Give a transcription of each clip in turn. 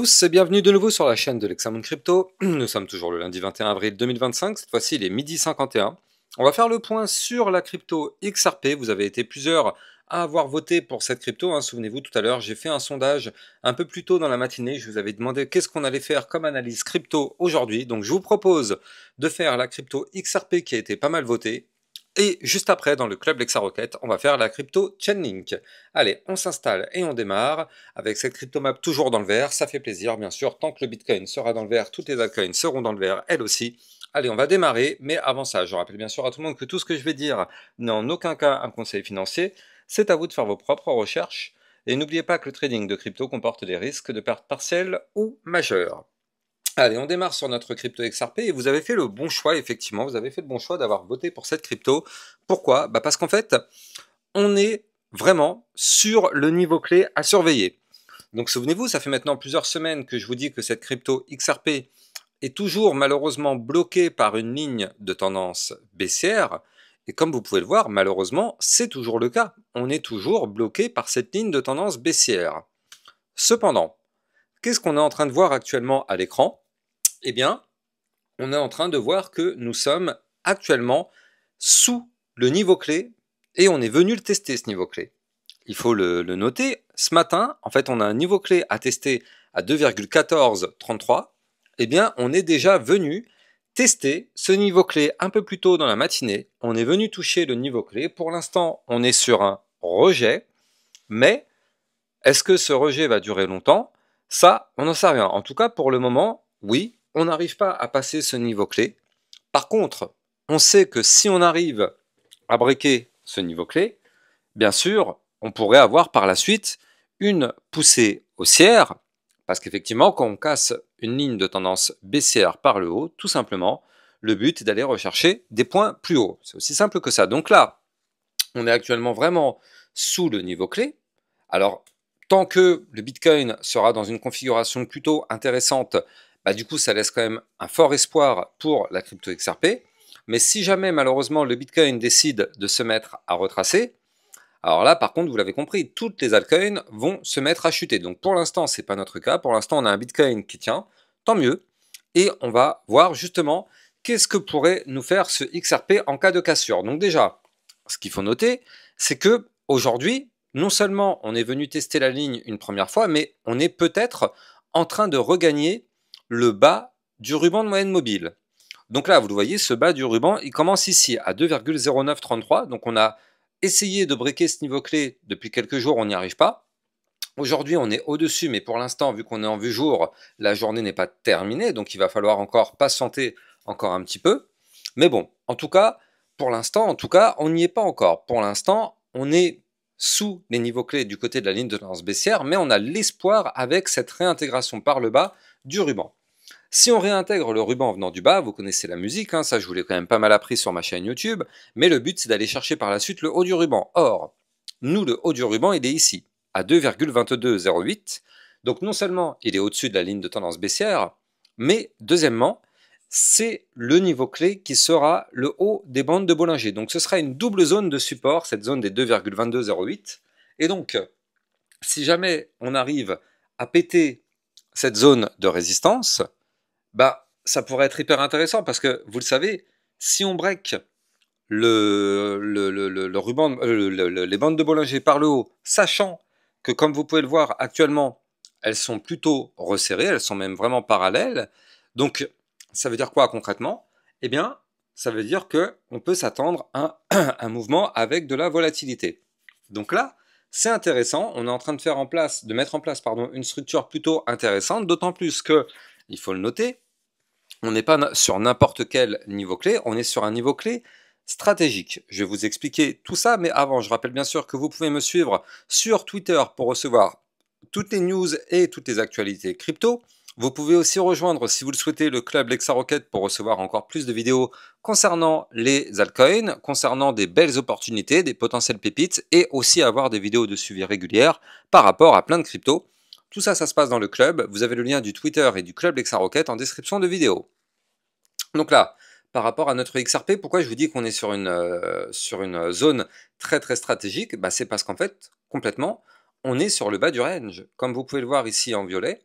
tous et bienvenue de nouveau sur la chaîne de l'Hexamone Crypto. Nous sommes toujours le lundi 21 avril 2025, cette fois-ci il est midi 51. On va faire le point sur la crypto XRP. Vous avez été plusieurs à avoir voté pour cette crypto, hein. Souvenez-vous, tout à l'heure j'ai fait un sondage un peu plus tôt dans la matinée. Je vous avais demandé qu'est-ce qu'on allait faire comme analyse crypto aujourd'hui. Donc je vous propose de faire la crypto XRP qui a été pas mal votée. Et juste après, dans le club LexaRocket, on va faire la crypto Chainlink. Allez, on s'installe et on démarre. Avec cette crypto map toujours dans le vert, ça fait plaisir, bien sûr. Tant que le Bitcoin sera dans le vert, toutes les altcoins seront dans le vert, elles aussi. Allez, on va démarrer, mais avant ça, je rappelle bien sûr à tout le monde que tout ce que je vais dire n'est en aucun cas un conseil financier. C'est à vous de faire vos propres recherches. Et n'oubliez pas que le trading de crypto comporte des risques de perte partielle ou majeure. Allez, on démarre sur notre crypto XRP et vous avez fait le bon choix, effectivement, vous avez fait le bon choix d'avoir voté pour cette crypto. Pourquoi? Parce qu'en fait, on est vraiment sur le niveau clé à surveiller. Donc souvenez-vous, ça fait maintenant plusieurs semaines que je vous dis que cette crypto XRP est toujours malheureusement bloquée par une ligne de tendance baissière. Et comme vous pouvez le voir, malheureusement, c'est toujours le cas. On est toujours bloqué par cette ligne de tendance baissière. Cependant, qu'est-ce qu'on est en train de voir actuellement à l'écran? Eh bien, on est en train de voir que nous sommes actuellement sous le niveau clé et on est venu le tester, ce niveau clé. Il faut le noter. Ce matin, en fait, on a un niveau clé à tester à 2,1433. Eh bien, on est déjà venu tester ce niveau clé un peu plus tôt dans la matinée. On est venu toucher le niveau clé. Pour l'instant, on est sur un rejet. Mais est-ce que ce rejet va durer longtemps? Ça, on n'en sait rien. En tout cas, pour le moment, oui, on n'arrive pas à passer ce niveau clé. Par contre, on sait que si on arrive à breaker ce niveau clé, bien sûr, on pourrait avoir par la suite une poussée haussière, parce qu'effectivement, quand on casse une ligne de tendance baissière par le haut, tout simplement, le but est d'aller rechercher des points plus hauts. C'est aussi simple que ça. Donc là, on est actuellement vraiment sous le niveau clé. Alors, tant que le Bitcoin sera dans une configuration plutôt intéressante, du coup, ça laisse quand même un fort espoir pour la crypto XRP. Mais si jamais, malheureusement, le Bitcoin décide de se mettre à retracer, alors là, par contre, vous l'avez compris, toutes les altcoins vont se mettre à chuter. Donc pour l'instant, ce n'est pas notre cas. Pour l'instant, on a un Bitcoin qui tient, tant mieux. Et on va voir justement qu'est-ce que pourrait nous faire ce XRP en cas de cassure. Donc déjà, ce qu'il faut noter, c'est que aujourd'hui, non seulement on est venu tester la ligne une première fois, mais on est peut-être en train de regagner le bas du ruban de moyenne mobile. Donc là, vous le voyez, ce bas du ruban, il commence ici à 2,0933. Donc on a essayé de breaker ce niveau clé depuis quelques jours, on n'y arrive pas. Aujourd'hui, on est au-dessus, mais pour l'instant, vu qu'on est en vue jour, la journée n'est pas terminée, donc il va falloir encore patienter encore un petit peu. Mais bon, en tout cas, pour l'instant, on n'y est pas encore. Pour l'instant, on est sous les niveaux clés du côté de la ligne de tendance baissière, mais on a l'espoir avec cette réintégration par le bas du ruban. Si on réintègre le ruban venant du bas, vous connaissez la musique, hein, ça je vous l'ai quand même pas mal appris sur ma chaîne YouTube, mais le but c'est d'aller chercher par la suite le haut du ruban. Or, nous le haut du ruban il est ici, à 2,2208, donc non seulement il est au-dessus de la ligne de tendance baissière, mais deuxièmement, c'est le niveau clé qui sera le haut des bandes de Bollinger. Donc ce sera une double zone de support, cette zone des 2,2208, et donc si jamais on arrive à péter cette zone de résistance, ça pourrait être hyper intéressant parce que, vous le savez, si on break le ruban, les bandes de Bollinger par le haut, sachant que, comme vous pouvez le voir actuellement, elles sont plutôt resserrées, elles sont même vraiment parallèles. Donc, ça veut dire quoi concrètement? Eh bien, ça veut dire qu'on peut s'attendre à un mouvement avec de la volatilité. Donc là, c'est intéressant, on est en train de mettre en place une structure plutôt intéressante, d'autant plus que, il faut le noter, on n'est pas sur n'importe quel niveau clé, on est sur un niveau clé stratégique. Je vais vous expliquer tout ça, mais avant, je rappelle bien sûr que vous pouvez me suivre sur Twitter pour recevoir toutes les news et toutes les actualités crypto. Vous pouvez aussi rejoindre, si vous le souhaitez, le club LexaRocket pour recevoir encore plus de vidéos concernant les altcoins, concernant des belles opportunités, des potentielles pépites, et aussi avoir des vidéos de suivi régulières par rapport à plein de cryptos. Tout ça, ça se passe dans le club. Vous avez le lien du Twitter et du club LexaRocket en description de vidéo. Donc là, par rapport à notre XRP, pourquoi je vous dis qu'on est sur une zone très très stratégique? C'est parce qu'en fait, complètement, on est sur le bas du range. Comme vous pouvez le voir ici en violet,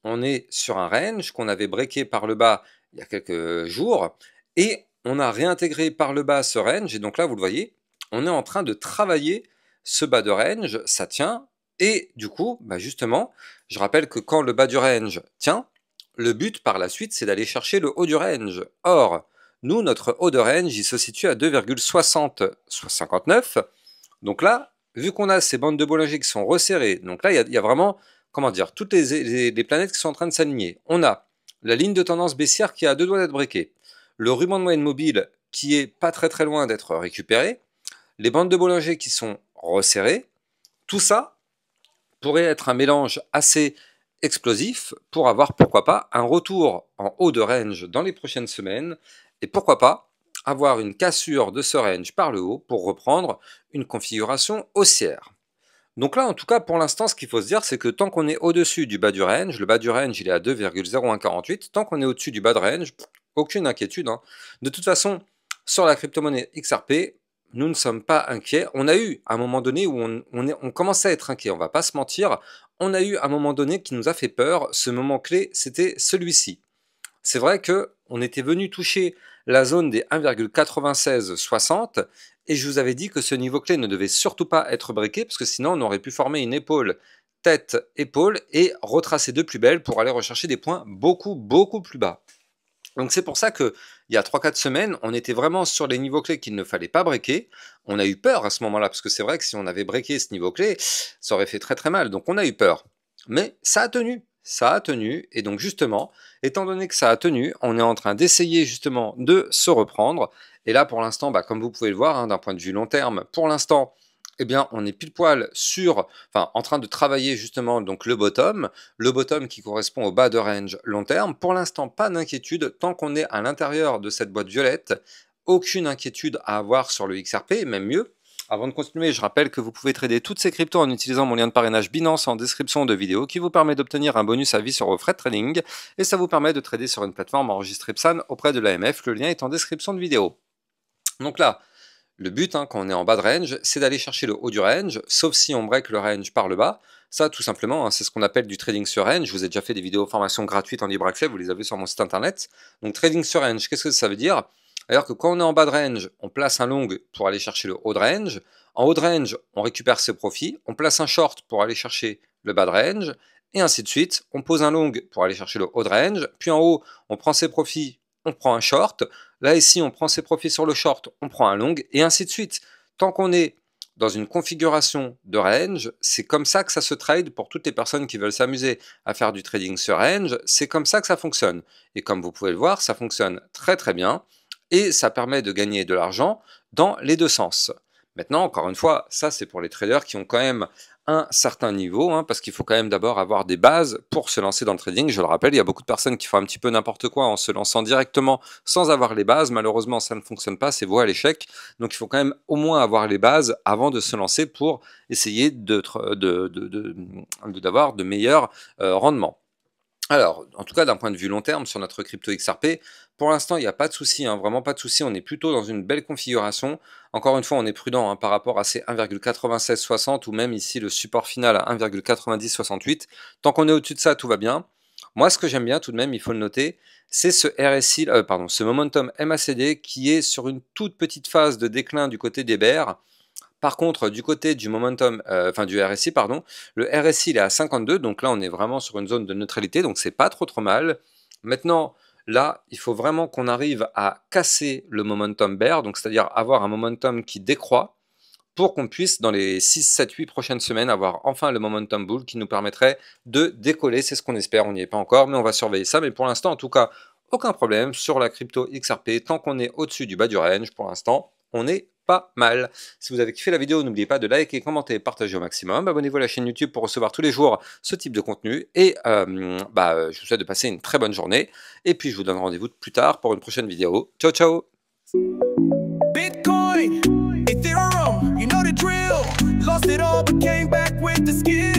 on est sur un range qu'on avait breaké par le bas il y a quelques jours, et on a réintégré par le bas ce range, et donc là, vous le voyez, on est en train de travailler ce bas de range, ça tient, et du coup, bah justement, je rappelle que quand le bas du range tient, le but par la suite, c'est d'aller chercher le haut du range. Or, nous, notre haut de range, il se situe à 2,6059. Donc là, vu qu'on a ces bandes de Bollinger qui sont resserrées, donc là, il y a vraiment, comment dire, toutes les planètes qui sont en train de s'aligner. On a la ligne de tendance baissière qui a 2 doigts d'être breakée, le ruban de moyenne mobile qui est pas très loin d'être récupéré, les bandes de Bollinger qui sont resserrées. Tout ça pourrait être un mélange assez explosif pour avoir, pourquoi pas, un retour en haut de range dans les prochaines semaines, et pourquoi pas avoir une cassure de ce range par le haut pour reprendre une configuration haussière. Donc là, en tout cas, pour l'instant, ce qu'il faut se dire, c'est que tant qu'on est au-dessus du bas du range, le bas du range, il est à 2,0148, tant qu'on est au-dessus du bas de range, aucune inquiétude, hein. De toute façon, sur la crypto-monnaie XRP, nous ne sommes pas inquiets. On a eu un moment donné où on commençait à être inquiet, on va pas se mentir. On a eu un moment donné qui nous a fait peur. Ce moment clé, c'était celui-ci. C'est vrai que on était venu toucher la zone des 1,9660 et je vous avais dit que ce niveau clé ne devait surtout pas être breaké parce que sinon on aurait pu former une épaule, tête, épaule et retracer de plus belle pour aller rechercher des points beaucoup plus bas. Donc c'est pour ça que il y a 3-4 semaines, on était vraiment sur les niveaux clés qu'il ne fallait pas breaker. On a eu peur à ce moment-là, parce que c'est vrai que si on avait breaké ce niveau clé, ça aurait fait très mal. Donc on a eu peur. Mais ça a tenu, et donc justement, étant donné que ça a tenu, on est en train d'essayer justement de se reprendre. Et là, pour l'instant, bah, comme vous pouvez le voir, hein, d'un point de vue long terme, pour l'instant, eh bien, on est pile poil en train de travailler justement donc le bottom qui correspond au bas de range long terme. Pour l'instant, pas d'inquiétude tant qu'on est à l'intérieur de cette boîte violette. Aucune inquiétude à avoir sur le XRP, même mieux. Avant de continuer, je rappelle que vous pouvez trader toutes ces cryptos en utilisant mon lien de parrainage Binance en description de vidéo qui vous permet d'obtenir un bonus à vie sur vos frais de trading et ça vous permet de trader sur une plateforme enregistrée PSAN auprès de l'AMF. Le lien est en description de vidéo. Donc là, le but, hein, quand on est en bas de range, c'est d'aller chercher le haut du range, sauf si on break le range par le bas. Ça, tout simplement, hein, c'est ce qu'on appelle du trading sur range. Je vous ai déjà fait des vidéos formation gratuites en libre accès, vous les avez sur mon site internet. Donc trading sur range, qu'est-ce que ça veut dire? Alors que quand on est en bas de range, on place un long pour aller chercher le haut de range. En haut de range, on récupère ses profits. On place un short pour aller chercher le bas de range. Et ainsi de suite. On pose un long pour aller chercher le haut de range. Puis en haut, on prend ses profits, on prend un short. Là, ici, on prend ses profits sur le short, on prend un long, et ainsi de suite. Tant qu'on est dans une configuration de range, c'est comme ça que ça se trade pour toutes les personnes qui veulent s'amuser à faire du trading sur range. C'est comme ça que ça fonctionne. Et comme vous pouvez le voir, ça fonctionne très bien. Et ça permet de gagner de l'argent dans les deux sens. Maintenant, encore une fois, ça c'est pour les traders qui ont quand même un certain niveau, hein, parce qu'il faut quand même d'abord avoir des bases pour se lancer dans le trading. Je le rappelle, il y a beaucoup de personnes qui font un petit peu n'importe quoi en se lançant directement sans avoir les bases. Malheureusement, ça ne fonctionne pas, c'est voué à l'échec. Donc il faut quand même au moins avoir les bases avant de se lancer pour essayer d'avoir de meilleurs rendements. Alors, en tout cas, d'un point de vue long terme, sur notre crypto XRP, pour l'instant, il n'y a pas de souci, hein, vraiment pas de souci. On est plutôt dans une belle configuration. Encore une fois, on est prudent hein, par rapport à ces 1,9660 ou même ici le support final à 1,9068. Tant qu'on est au-dessus de ça, tout va bien. Moi, ce que j'aime bien tout de même, il faut le noter, c'est ce RSI, ce momentum MACD qui est sur une toute petite phase de déclin du côté des bears. Par contre, du côté du momentum, du RSI, pardon, le RSI il est à 52, donc là on est vraiment sur une zone de neutralité, donc c'est pas trop mal. Maintenant, là, il faut vraiment qu'on arrive à casser le momentum bear, donc c'est-à-dire avoir un momentum qui décroît, pour qu'on puisse, dans les 6, 7, 8 prochaines semaines, avoir enfin le momentum bull qui nous permettrait de décoller, c'est ce qu'on espère, on n'y est pas encore, mais on va surveiller ça, mais pour l'instant, en tout cas, aucun problème sur la crypto XRP, tant qu'on est au-dessus du bas du range, pour l'instant, on est pas mal. Si vous avez kiffé la vidéo, n'oubliez pas de liker, commenter, partager au maximum. Abonnez-vous à la chaîne YouTube pour recevoir tous les jours ce type de contenu. Et je vous souhaite de passer une très bonne journée. Et puis je vous donne rendez-vous plus tard pour une prochaine vidéo. Ciao, ciao! Bitcoin, Ethereum, you know the drill. Lost it all but came back with the skill.